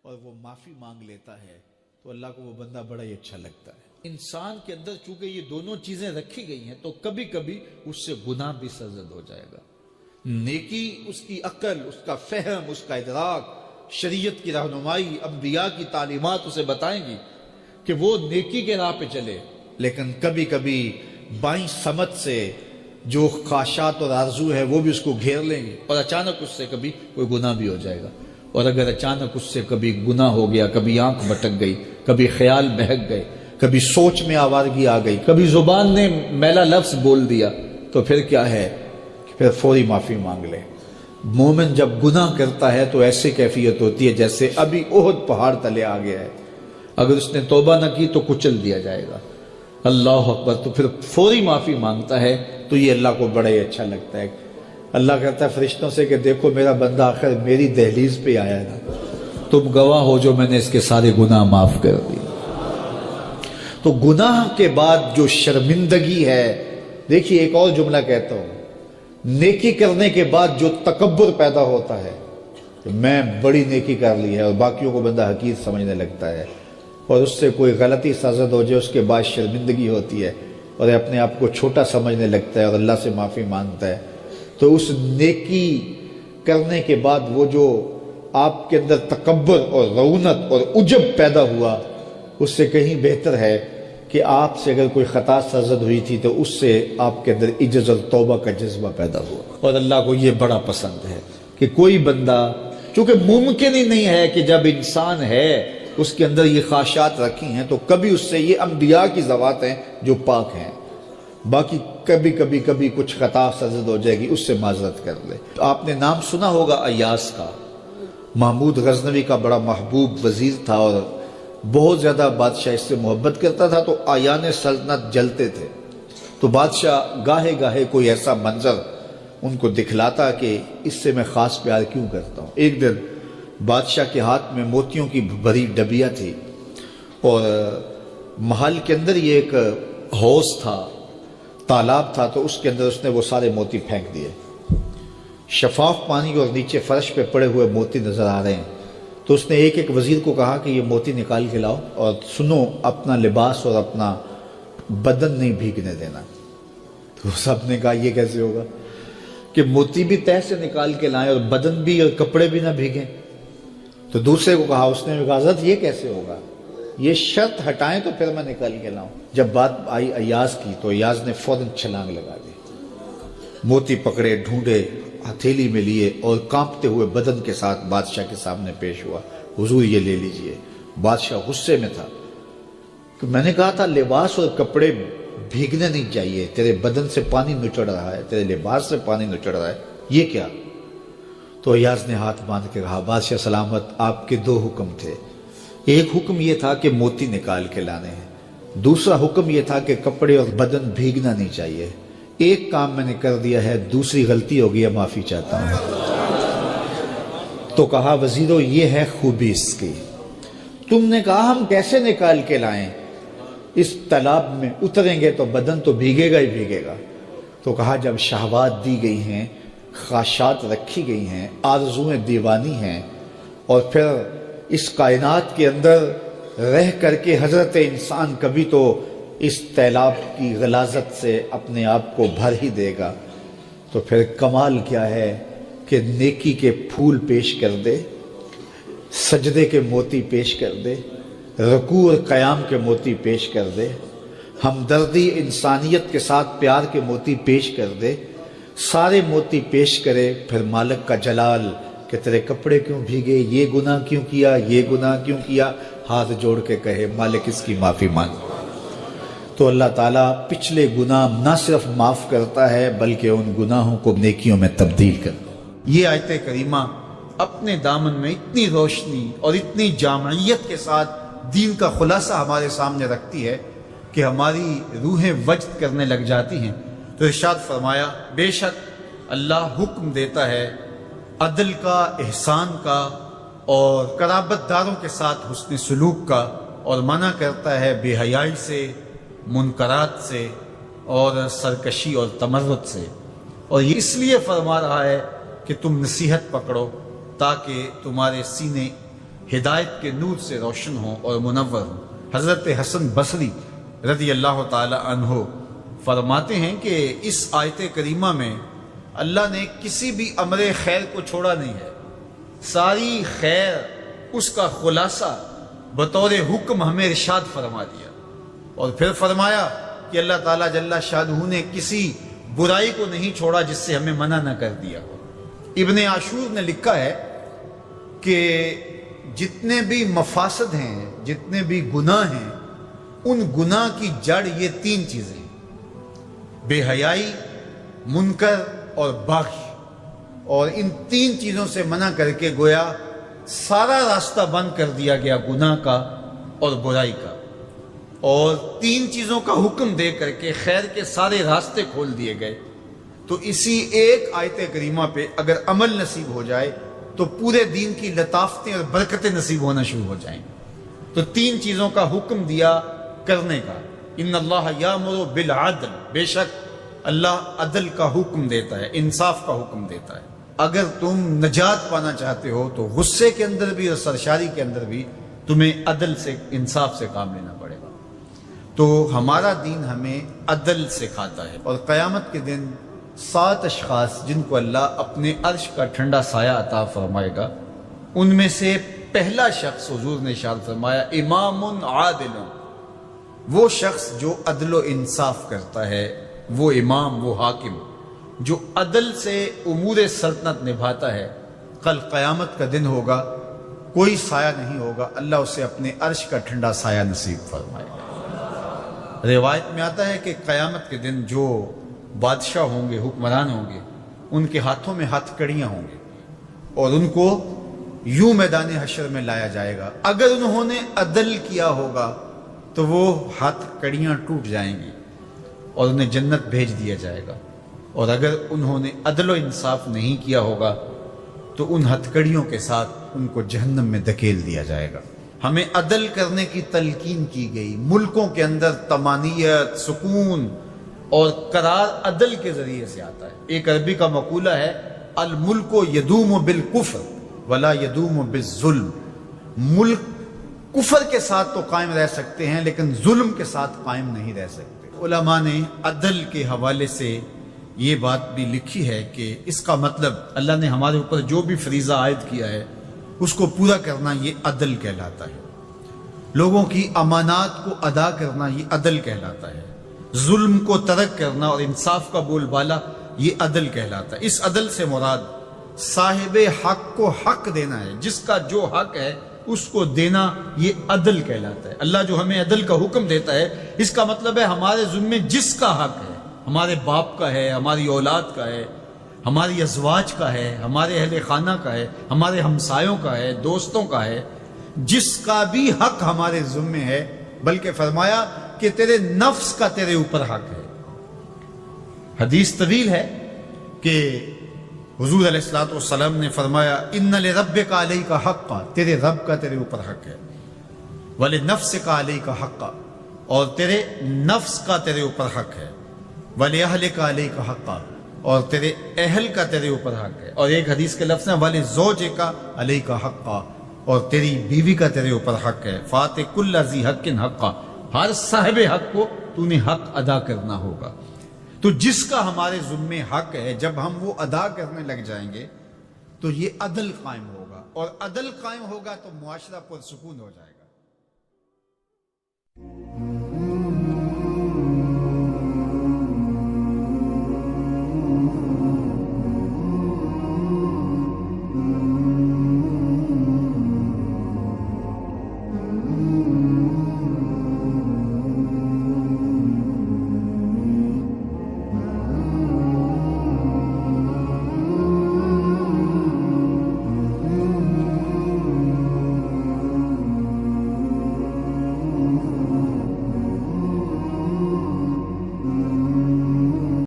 اور وہ معافی مانگ لیتا ہے تو اللہ کو وہ بندہ بڑا ہی اچھا لگتا ہے۔ انسان کے اندر چونکہ یہ دونوں چیزیں رکھی گئی ہیں تو کبھی کبھی اس سے گناہ بھی سرزد ہو جائے گا۔ نیکی اس کی عقل، اس کا فہم، اس کا ادراک، شریعت کی رہنمائی، انبیاء کی تعلیمات اسے بتائیں گی کہ وہ نیکی کے راہ پہ چلے، لیکن کبھی کبھی بائیں سمت سے جو خواہشات اور آرزو ہے وہ بھی اس کو گھیر لیں گے اور اچانک اس سے کبھی کوئی گناہ بھی ہو جائے گا۔ اور اگر اچانک اس سے کبھی گناہ ہو گیا، کبھی آنکھ بھٹک گئی، کبھی خیال بہک گئے، کبھی سوچ میں آوارگی آ گئی، کبھی زبان نے میلا لفظ بول دیا، تو پھر کیا ہے کہ پھر فوری معافی مانگ لے۔ مومن جب گناہ کرتا ہے تو ایسی کیفیت ہوتی ہے جیسے ابھی احد پہاڑ تلے آ گیا ہے، اگر اس نے توبہ نہ کی تو کچل دیا جائے گا۔ اللہ اکبر، تو پھر فوری معافی مانگتا ہے تو یہ اللہ کو بڑا ہی اچھا لگتا ہے۔ اللہ کہتا ہے فرشتوں سے کہ دیکھو میرا بندہ آخر میری دہلیز پہ آیا ہے نا، تم گواہ ہو جو میں نے اس کے سارے گناہ معاف کر دیے۔ تو گناہ کے بعد جو شرمندگی ہے، دیکھیے ایک اور جملہ کہتا ہوں، نیکی کرنے کے بعد جو تکبر پیدا ہوتا ہے کہ میں بڑی نیکی کر لی ہے اور باقیوں کو بندہ حقیر سمجھنے لگتا ہے، اور اس سے کوئی غلطی سرزد ہو جائے اس کے بعد شرمندگی ہوتی ہے اور اپنے آپ کو چھوٹا سمجھنے لگتا ہے اور اللہ سے معافی مانگتا ہے، تو اس نیکی کرنے کے بعد وہ جو آپ کے اندر تکبر اور رعونت اور عجب پیدا ہوا، اس سے کہیں بہتر ہے کہ آپ سے اگر کوئی خطا سرزد ہوئی تھی تو اس سے آپ کے اندر عجز اور توبہ کا جذبہ پیدا ہوا۔ اور اللہ کو یہ بڑا پسند ہے کہ کوئی بندہ، چونکہ ممکن ہی نہیں ہے کہ جب انسان ہے اس کے اندر یہ خواہشات رکھی ہیں تو کبھی اس سے، یہ انبیاء کی ذوات ہیں جو پاک ہیں، باقی کبھی کچھ خطا سرزد ہو جائے گی، اس سے معذرت کر لے۔ آپ نے نام سنا ہوگا ایاس کا، محمود غزنوی کا بڑا محبوب وزیر تھا اور بہت زیادہ بادشاہ اس سے محبت کرتا تھا، تو آیان سلطنت جلتے تھے، تو بادشاہ گاہے گاہے کوئی ایسا منظر ان کو دکھلاتا کہ اس سے میں خاص پیار کیوں کرتا ہوں۔ ایک دن بادشاہ کے ہاتھ میں موتیوں کی بھری ڈبیا تھی اور محل کے اندر یہ ایک حوض تھا، تالاب تھا، تو اس کے اندر اس نے وہ سارے موتی پھینک دیے۔ شفاف پانی اور نیچے فرش پہ پڑے ہوئے موتی نظر آ رہے ہیں، تو اس نے ایک وزیر کو کہا کہ یہ موتی نکال کے لاؤ اور سنو اپنا لباس اور اپنا بدن نہیں بھیگنے دینا۔ تو سب نے کہا یہ کیسے ہوگا کہ موتی بھی تہ سے نکال کے لائیں اور بدن بھی اور کپڑے بھی نہ بھیگیں؟ تو دوسرے کو کہا، اس نے کہا حضرت یہ کیسے ہوگا، یہ شرط ہٹائیں تو پھر میں نکال کے لاؤں۔ جب بات آئی ایاز کی تو ایاز نے فوراً چھلانگ لگا دی، موتی پکڑے، ڈھونڈے، ہتھیلی میں لیے اور کانپتے ہوئے بدن کے ساتھ بادشاہ کے سامنے پیش ہوا۔ حضور یہ لے لیجئے۔ بادشاہ غصے میں تھا کہ میں نے کہا تھا لباس اور کپڑے بھیگنے نہیں چاہیے، تیرے بدن سے پانی نچڑ رہا ہے، تیرے لباس سے پانی نچڑ رہا ہے، یہ کیا؟ تو ایاز نے ہاتھ باندھ کے کہا بادشاہ سلامت، آپ کے دو حکم تھے، ایک حکم یہ تھا کہ موتی نکال کے لانے ہیں، دوسرا حکم یہ تھا کہ کپڑے اور بدن بھیگنا نہیں چاہیے۔ ایک کام میں نے کر دیا ہے، دوسری غلطی ہو گئی ہے، معافی چاہتا ہوں۔ تو کہا وزیرو یہ ہے خوبی اس کی، تم نے کہا ہم کیسے نکال کے لائیں، اس تالاب میں اتریں گے تو بدن تو بھیگے گا ہی بھیگے گا۔ تو کہا جب شہوات دی گئی ہیں، خواہشات رکھی گئی ہیں، آرزویں دیوانی ہیں، اور پھر اس کائنات کے اندر رہ کر کے حضرت انسان کبھی تو اس تالاب کی غلاظت سے اپنے آپ کو بھر ہی دے گا، تو پھر کمال کیا ہے کہ نیکی کے پھول پیش کر دے، سجدے کے موتی پیش کر دے، رکوع اور قیام کے موتی پیش کر دے، ہمدردی انسانیت کے ساتھ پیار کے موتی پیش کر دے، سارے موتی پیش کرے، پھر مالک کا جلال کہ تیرے کپڑے کیوں بھیگے، یہ گناہ کیوں کیا، یہ گناہ کیوں کیا، ہاتھ جوڑ کے کہے مالک اس کی معافی مانگ، تو اللہ تعالیٰ پچھلے گناہ نہ صرف معاف کرتا ہے بلکہ ان گناہوں کو نیکیوں میں تبدیل کرتا ہے۔ یہ آیت کریمہ اپنے دامن میں اتنی روشنی اور اتنی جامعیت کے ساتھ دین کا خلاصہ ہمارے سامنے رکھتی ہے کہ ہماری روحیں وجد کرنے لگ جاتی ہیں۔ تو ارشاد فرمایا بے شک اللہ حکم دیتا ہے عدل کا، احسان کا اور قرابت داروں کے ساتھ حسن سلوک کا، اور منع کرتا ہے بے حیائی سے، منکرات سے اور سرکشی اور تمرد سے۔ اور یہ اس لیے فرما رہا ہے کہ تم نصیحت پکڑو تاکہ تمہارے سینے ہدایت کے نور سے روشن ہوں اور منور ہوں۔ حضرت حسن بصری رضی اللہ تعالی عنہ فرماتے ہیں کہ اس آیت کریمہ میں اللہ نے کسی بھی امر خیر کو چھوڑا نہیں ہے، ساری خیر اس کا خلاصہ بطور حکم ہمیں ارشاد فرما دیا، اور پھر فرمایا کہ اللہ تعالیٰ جل شانہ نے کسی برائی کو نہیں چھوڑا جس سے ہمیں منع نہ کر دیا ہو۔ ابن عاشور نے لکھا ہے کہ جتنے بھی مفاسد ہیں، جتنے بھی گناہ ہیں، ان گناہ کی جڑ یہ تین چیزیں ہیں: بے حیائی، منکر اور باغی۔ اور ان تین چیزوں سے منع کر کے گویا سارا راستہ بند کر دیا گیا گناہ کا اور برائی کا، اور تین چیزوں کا حکم دے کر کے خیر کے سارے راستے کھول دیے گئے۔ تو اسی ایک آیت کریمہ پہ اگر عمل نصیب ہو جائے تو پورے دین کی لطافتیں اور برکتیں نصیب ہونا شروع ہو جائیں۔ تو تین چیزوں کا حکم دیا کرنے کا، ان اللہ یامر بالعدل، بے شک اللہ عدل کا حکم دیتا ہے، انصاف کا حکم دیتا ہے۔ اگر تم نجات پانا چاہتے ہو تو غصے کے اندر بھی اور سرشاری کے اندر بھی تمہیں عدل سے، انصاف سے کام لینا پڑے گا۔ تو ہمارا دین ہمیں عدل سکھاتا ہے، اور قیامت کے دن 7 اشخاص جن کو اللہ اپنے عرش کا ٹھنڈا سایہ عطا فرمائے گا، ان میں سے پہلا شخص حضور نے ارشاد فرمایا امام عادل، وہ شخص جو عدل و انصاف کرتا ہے، وہ امام، وہ حاکم جو عدل سے امور سلطنت نبھاتا ہے، کل قیامت کا دن ہوگا، کوئی سایہ نہیں ہوگا، اللہ اسے اپنے عرش کا ٹھنڈا سایہ نصیب فرمائے گا۔ روایت میں آتا ہے کہ قیامت کے دن جو بادشاہ ہوں گے، حکمران ہوں گے، ان کے ہاتھوں میں ہتھ کڑیاں ہوں گے، اور ان کو یوں میدان حشر میں لایا جائے گا۔ اگر انہوں نے عدل کیا ہوگا تو وہ ہاتھ کڑیاں ٹوٹ جائیں گی اور انہیں جنت بھیج دیا جائے گا، اور اگر انہوں نے عدل و انصاف نہیں کیا ہوگا تو ان ہتھ کڑیوں کے ساتھ ان کو جہنم میں دھکیل دیا جائے گا۔ ہمیں عدل کرنے کی تلقین کی گئی۔ ملکوں کے اندر طمانینت، سکون اور قرار عدل کے ذریعے سے آتا ہے۔ ایک عربی کا مقولہ ہے الملک یدوم بالکفر ولا یدوم بالظلم، ملک کفر کے ساتھ تو قائم رہ سکتے ہیں لیکن ظلم کے ساتھ قائم نہیں رہ سکتے۔ علماء نے عدل کے حوالے سے یہ بات بھی لکھی ہے کہ اس کا مطلب اللہ نے ہمارے اوپر جو بھی فریضہ عائد کیا ہے اس کو پورا کرنا، یہ عدل کہلاتا ہے۔ لوگوں کی امانات کو ادا کرنا، یہ عدل کہلاتا ہے۔ ظلم کو ترک کرنا اور انصاف کا بول بالا، یہ عدل کہلاتا ہے۔ اس عدل سے مراد صاحب حق کو حق دینا ہے، جس کا جو حق ہے اس کو دینا، یہ عدل کہلاتا ہے۔ اللہ جو ہمیں عدل کا حکم دیتا ہے، اس کا مطلب ہے ہمارے ذمے جس کا حق ہے، ہمارے باپ کا ہے، ہماری اولاد کا ہے، ہماری ازواج کا ہے، ہمارے اہل خانہ کا ہے، ہمارے ہمسایوں کا ہے، دوستوں کا ہے، جس کا بھی حق ہمارے ذمے ہے، بلکہ فرمایا کہ تیرے نفس کا تیرے اوپر حق ہے۔ حدیث طویل ہے کہ حضور علیہ الصلوۃ والسلام نے فرمایا ان لربک علیک حقا، تیرے رب کا تیرے اوپر حق ہے، ولنفسک علیک حقا، اور تیرے نفس کا تیرے اوپر حق ہے، ولأہلک علیک حقا، اور تیرے اہل کا تیرے اوپر حق ہے، اور ایک حدیث کے لفظ ہیں ولزوجک علیک حقا، اور تیری بیوی کا تیرے اوپر حق ہے، فآت کل ذی حق حقا، ہر صاحب حق کو تو نے حق ادا کرنا ہوگا۔ تو جس کا ہمارے ذمے حق ہے، جب ہم وہ ادا کرنے لگ جائیں گے تو یہ عدل قائم ہوگا، اور عدل قائم ہوگا تو معاشرہ پرسکون ہو جائے گا۔